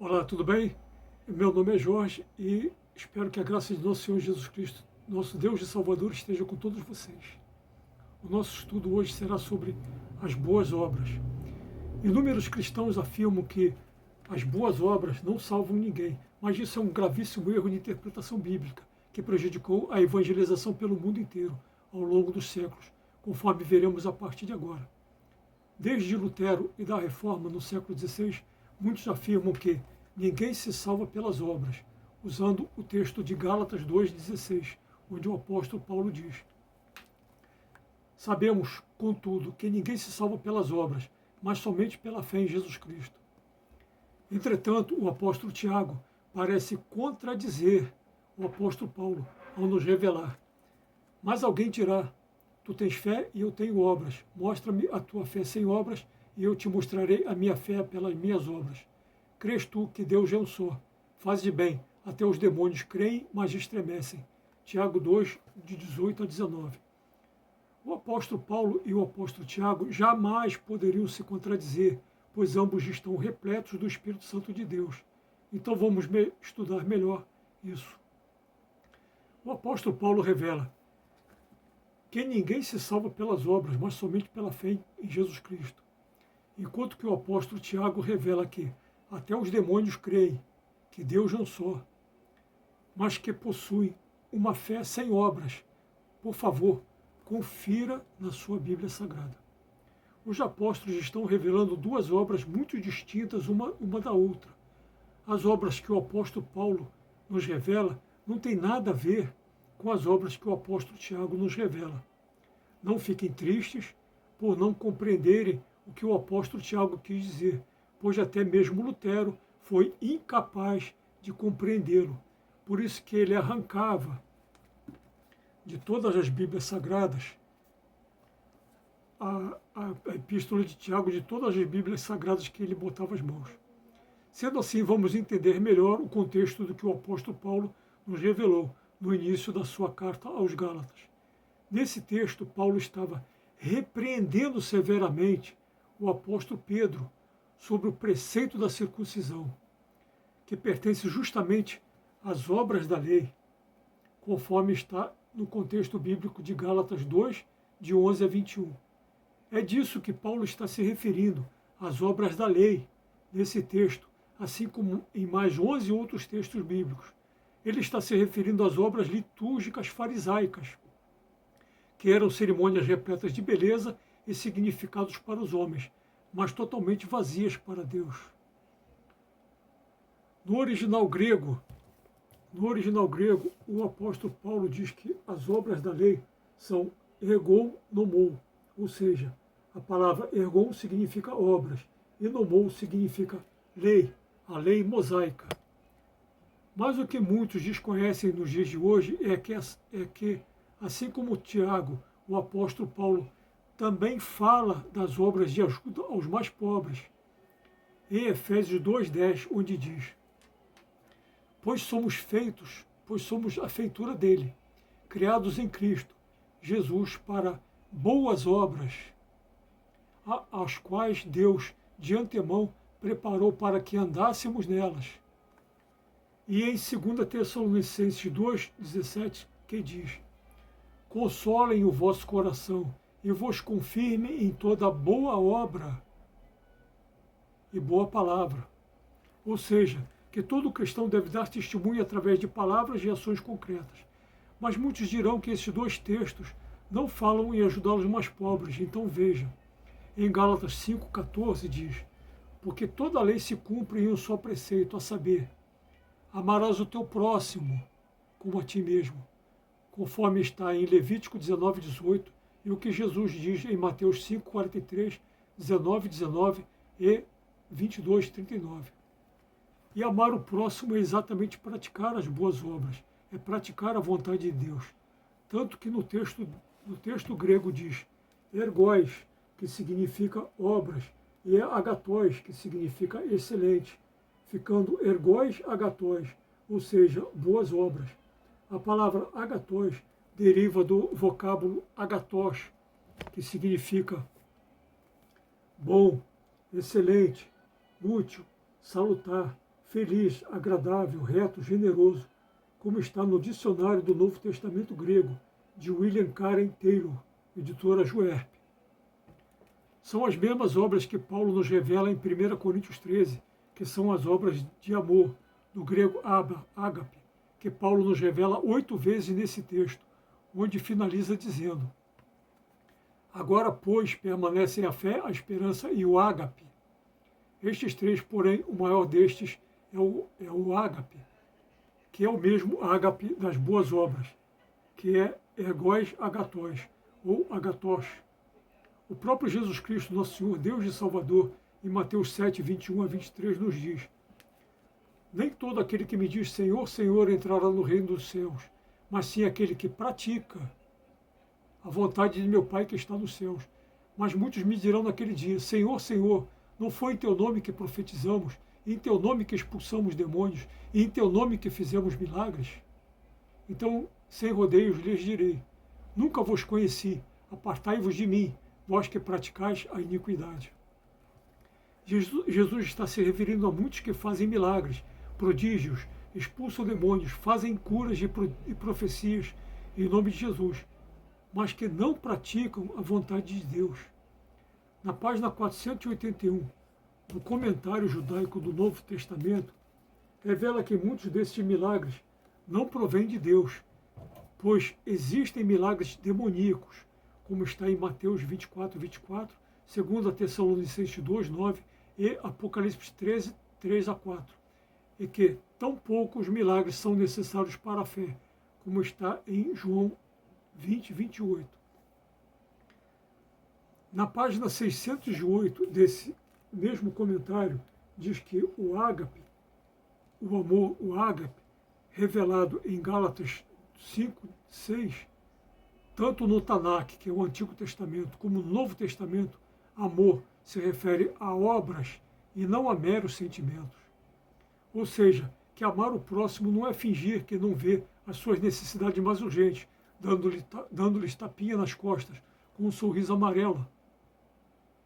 Olá, tudo bem? Meu nome é Jorge e espero que a graça de nosso Senhor Jesus Cristo, nosso Deus e Salvador, esteja com todos vocês. O nosso estudo hoje será sobre as boas obras. Inúmeros cristãos afirmam que as boas obras não salvam ninguém, mas isso é um gravíssimo erro de interpretação bíblica que prejudicou a evangelização pelo mundo inteiro ao longo dos séculos, conforme veremos a partir de agora. Desde Lutero e da Reforma no século XVI, muitos afirmam que ninguém se salva pelas obras, usando o texto de Gálatas 2,16, onde o apóstolo Paulo diz: Sabemos, contudo, que ninguém se salva pelas obras, mas somente pela fé em Jesus Cristo. Entretanto, o apóstolo Tiago parece contradizer o apóstolo Paulo ao nos revelar: Mas alguém dirá: Tu tens fé e eu tenho obras. Mostra-me a tua fé sem obras e eu te mostrarei a minha fé pelas minhas obras. Crês tu que Deus é um só? Faze bem, até os demônios creem, mas estremecem. Tiago 2, de 18 a 19. O apóstolo Paulo e o apóstolo Tiago jamais poderiam se contradizer, pois ambos estão repletos do Espírito Santo de Deus. Então vamos estudar melhor isso. O apóstolo Paulo revela que ninguém se salva pelas obras, mas somente pela fé em Jesus Cristo. Enquanto que o apóstolo Tiago revela que até os demônios creem que Deus é um só, mas que possuem uma fé sem obras. Por favor, confira na sua Bíblia Sagrada. Os apóstolos estão revelando duas obras muito distintas uma da outra. As obras que o apóstolo Paulo nos revela não têm nada a ver com as obras que o apóstolo Tiago nos revela. Não fiquem tristes por não compreenderem o que o apóstolo Tiago quis dizer, pois até mesmo Lutero foi incapaz de compreendê-lo. Por isso que ele arrancava de todas as Bíblias Sagradas a epístola de Tiago, de todas as Bíblias Sagradas que ele botava as mãos. Sendo assim, vamos entender melhor o contexto do que o apóstolo Paulo nos revelou no início da sua carta aos Gálatas. Nesse texto, Paulo estava repreendendo severamente o apóstolo Pedro sobre o preceito da circuncisão, que pertence justamente às obras da lei, conforme está no contexto bíblico de Gálatas 2, de 11 a 21. É disso que Paulo está se referindo, às obras da lei, nesse texto, assim como em mais 11 outros textos bíblicos. Ele está se referindo às obras litúrgicas farisaicas, que eram cerimônias repletas de beleza e significados para os homens, mas totalmente vazias para Deus. No original grego, o apóstolo Paulo diz que as obras da lei são ergon nomou, ou seja, a palavra ergon significa obras e nomou significa lei, a lei mosaica. Mas o que muitos desconhecem nos dias de hoje é que assim como Tiago, o apóstolo Paulo também fala das obras de ajuda aos mais pobres, em Efésios 2,10, onde diz: Pois somos a feitura dele, criados em Cristo Jesus para boas obras, as quais Deus de antemão preparou para que andássemos nelas. E em 2 Tessalonicenses 2,17, que diz: Consolem o vosso coração e vos confirme em toda boa obra e boa palavra. Ou seja, que todo cristão deve dar testemunho através de palavras e ações concretas. Mas muitos dirão que esses dois textos não falam em ajudar os mais pobres. Então veja, em Gálatas 5,14 diz: Porque toda a lei se cumpre em um só preceito, a saber, amarás o teu próximo como a ti mesmo, conforme está em Levítico 19,18 e o que Jesus diz em Mateus 5,43, 19,19 e 22,39. E amar o próximo é exatamente praticar as boas obras, é praticar a vontade de Deus. Tanto que no texto grego diz ergóis, que significa obras, e agatóis, que significa excelente, ficando ergóis agatóis, ou seja, boas obras. A palavra agatóis deriva do vocábulo agatós, que significa bom, excelente, útil, salutar, feliz, agradável, reto, generoso, como está no dicionário do Novo Testamento grego, de William Karen Taylor, editora Juerp. São as mesmas obras que Paulo nos revela em 1 Coríntios 13, que são as obras de amor, do grego ágape, que Paulo nos revela 8 vezes nesse texto, onde finaliza dizendo: agora, pois, permanecem a fé, a esperança e o ágape. Estes 3, porém, o maior destes é o ágape, que é o mesmo ágape das boas obras, que é ergós agatóis, ou agatos. O próprio Jesus Cristo, nosso Senhor, Deus e Salvador, em Mateus 7, 21 a 23, nos diz: nem todo aquele que me diz Senhor, Senhor entrará no reino dos céus, mas sim aquele que pratica a vontade de meu Pai que está nos céus. Mas muitos me dirão naquele dia: Senhor, Senhor, não foi em teu nome que profetizamos, em teu nome que expulsamos demônios, e em teu nome que fizemos milagres? Então, sem rodeios, lhes direi: nunca vos conheci, apartai-vos de mim, vós que praticais a iniquidade. Jesus está se referindo a muitos que fazem milagres, prodígios, expulsam demônios, fazem curas e profecias em nome de Jesus, mas que não praticam a vontade de Deus. Na página 481, do comentário judaico do Novo Testamento, revela que muitos desses milagres não provêm de Deus, pois existem milagres demoníacos, como está em Mateus 24, 24, 2 Tessalonicenses 2, 9 e Apocalipse 13, 3 a 4, e que tão poucos milagres são necessários para a fé, como está em João 20, 28. Na página 608 desse mesmo comentário, diz que o ágape, o amor, o ágape, revelado em Gálatas 5, 6, tanto no Tanakh, que é o Antigo Testamento, como no Novo Testamento, amor se refere a obras e não a meros sentimentos. Ou seja, que amar o próximo não é fingir que não vê as suas necessidades mais urgentes, dando-lhes tapinha nas costas, com um sorriso amarelo,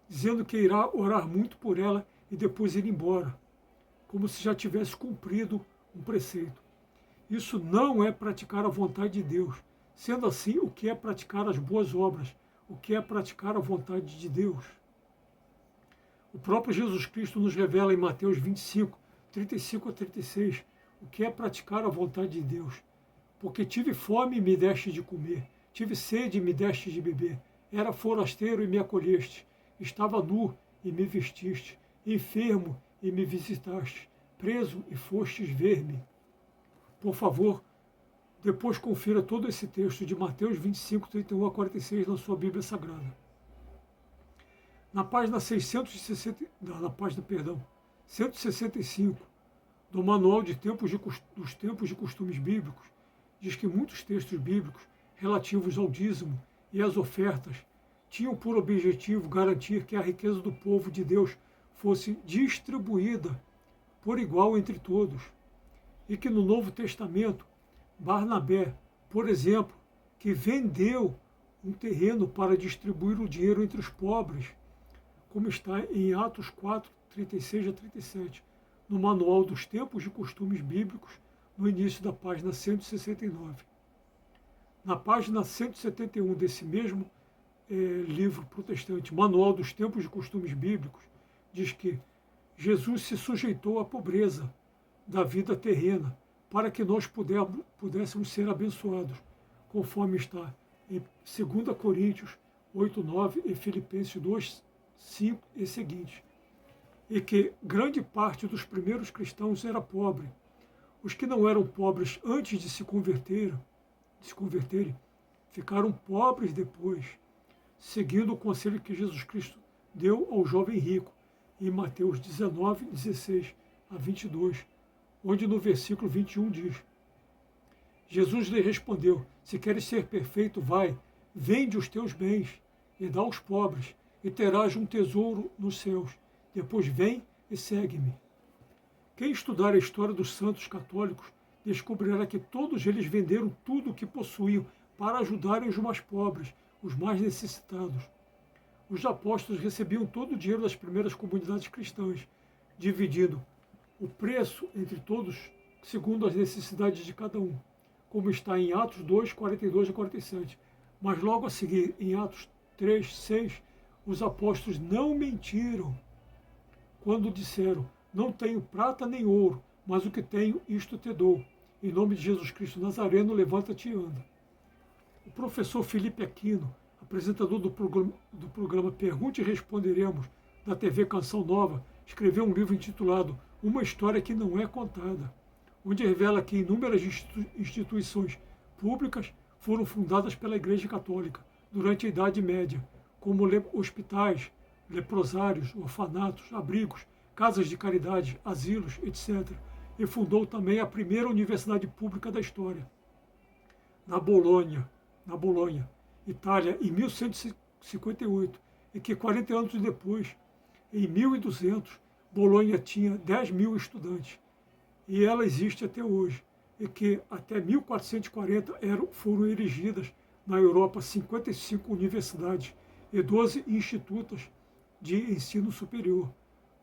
dizendo que irá orar muito por ela e depois ir embora, como se já tivesse cumprido um preceito. Isso não é praticar a vontade de Deus. Sendo assim, o que é praticar as boas obras? O que é praticar a vontade de Deus? O próprio Jesus Cristo nos revela em Mateus 25, 35 a 36, o que é praticar a vontade de Deus. Porque tive fome e me deste de comer, tive sede e me deste de beber, era forasteiro e me acolheste, estava nu e me vestiste, enfermo e me visitaste, preso e fostes ver-me. Por favor, depois confira todo esse texto de Mateus 25, 31 a 46 na sua Bíblia Sagrada. Na página 165 do Manual dos Tempos de Costumes Bíblicos, diz que muitos textos bíblicos relativos ao dízimo e às ofertas tinham por objetivo garantir que a riqueza do povo de Deus fosse distribuída por igual entre todos, e que no Novo Testamento, Barnabé, por exemplo, que vendeu um terreno para distribuir o dinheiro entre os pobres, como está em Atos 4, 36 a 37, no Manual dos Tempos de Costumes Bíblicos, no início da página 169. Na página 171 desse mesmo livro protestante, Manual dos Tempos de Costumes Bíblicos, diz que Jesus se sujeitou à pobreza da vida terrena, para que nós pudéssemos ser abençoados, conforme está em 2 Coríntios 8, 9 e Filipenses 2, 5 e seguintes. E que grande parte dos primeiros cristãos era pobre. Os que não eram pobres antes de se converterem, ficaram pobres depois, seguindo o conselho que Jesus Cristo deu ao jovem rico, em Mateus 19, 16 a 22, onde no versículo 21 diz: Jesus lhe respondeu: se queres ser perfeito, vai, vende os teus bens e dá aos pobres, e terás um tesouro nos céus. Depois vem e segue-me. Quem estudar a história dos santos católicos descobrirá que todos eles venderam tudo o que possuíam para ajudarem os mais pobres, os mais necessitados. Os apóstolos recebiam todo o dinheiro das primeiras comunidades cristãs, dividindo o preço entre todos segundo as necessidades de cada um, como está em Atos 2, 42 a 47. Mas logo a seguir, em Atos 3, 6, os apóstolos não mentiram quando disseram: não tenho prata nem ouro, mas o que tenho, isto te dou. Em nome de Jesus Cristo Nazareno, levanta-te e anda. O professor Felipe Aquino, apresentador do programa Pergunte e Responderemos, da TV Canção Nova, escreveu um livro intitulado Uma História que Não É Contada, onde revela que inúmeras instituições públicas foram fundadas pela Igreja Católica durante a Idade Média, como hospitais, leprosários, orfanatos, abrigos, casas de caridade, asilos, etc. E fundou também a primeira universidade pública da história, na Bolonha, Itália, em 1158, e que 40 anos depois, em 1200, Bolonha tinha 10.000 estudantes. E ela existe até hoje, e que até 1440 foram erigidas na Europa 55 universidades e 12 institutos de ensino superior,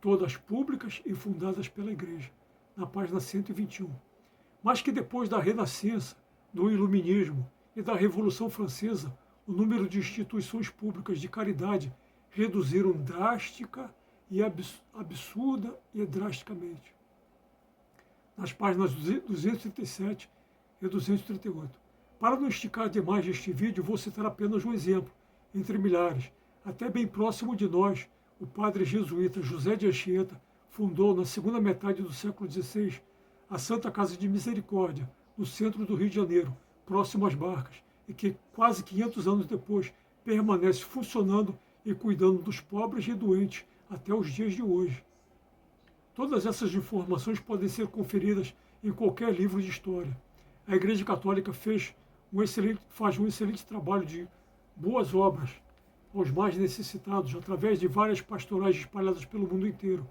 todas públicas e fundadas pela Igreja, na página 121. Mas que depois da Renascença, do Iluminismo e da Revolução Francesa, o número de instituições públicas de caridade reduziram drástica e absurda e drasticamente. Nas páginas 237 e 238. Para não esticar demais este vídeo, vou citar apenas um exemplo, entre milhares. Até bem próximo de nós, o padre jesuíta José de Anchieta fundou, na segunda metade do século XVI, a Santa Casa de Misericórdia, no centro do Rio de Janeiro, próximo às Barcas, e que quase 500 anos depois permanece funcionando e cuidando dos pobres e doentes até os dias de hoje. Todas essas informações podem ser conferidas em qualquer livro de história. A Igreja Católica faz um excelente trabalho de boas obras aos mais necessitados, através de várias pastorais espalhadas pelo mundo inteiro,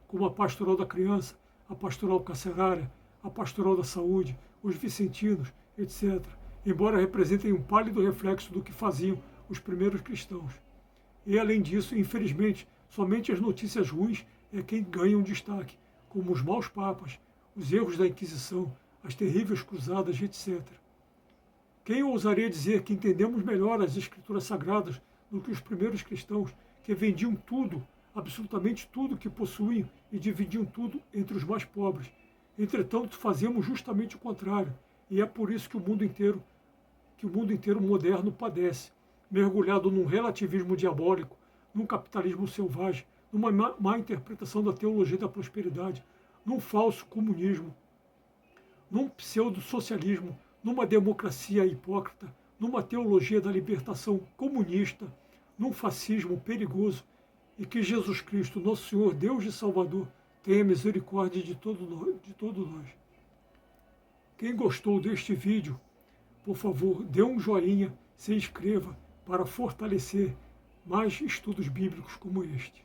como a Pastoral da Criança, a Pastoral Carcerária, a Pastoral da Saúde, os Vicentinos, etc., embora representem um pálido reflexo do que faziam os primeiros cristãos. E, além disso, infelizmente, somente as notícias ruins é quem ganham destaque, como os maus papas, os erros da Inquisição, as terríveis cruzadas, etc. Quem ousaria dizer que entendemos melhor as Escrituras Sagradas do que os primeiros cristãos, que vendiam tudo, absolutamente tudo que possuíam, e dividiam tudo entre os mais pobres? Entretanto, fazemos justamente o contrário, e é por isso que o mundo inteiro moderno padece, mergulhado num relativismo diabólico, num capitalismo selvagem, numa má interpretação da teologia da prosperidade, num falso comunismo, num pseudo-socialismo, numa democracia hipócrita, numa teologia da libertação comunista, num fascismo perigoso, e que Jesus Cristo, nosso Senhor, Deus e Salvador, tenha misericórdia de todos nós. Quem gostou deste vídeo, por favor, dê um joinha, se inscreva para fortalecer mais estudos bíblicos como este.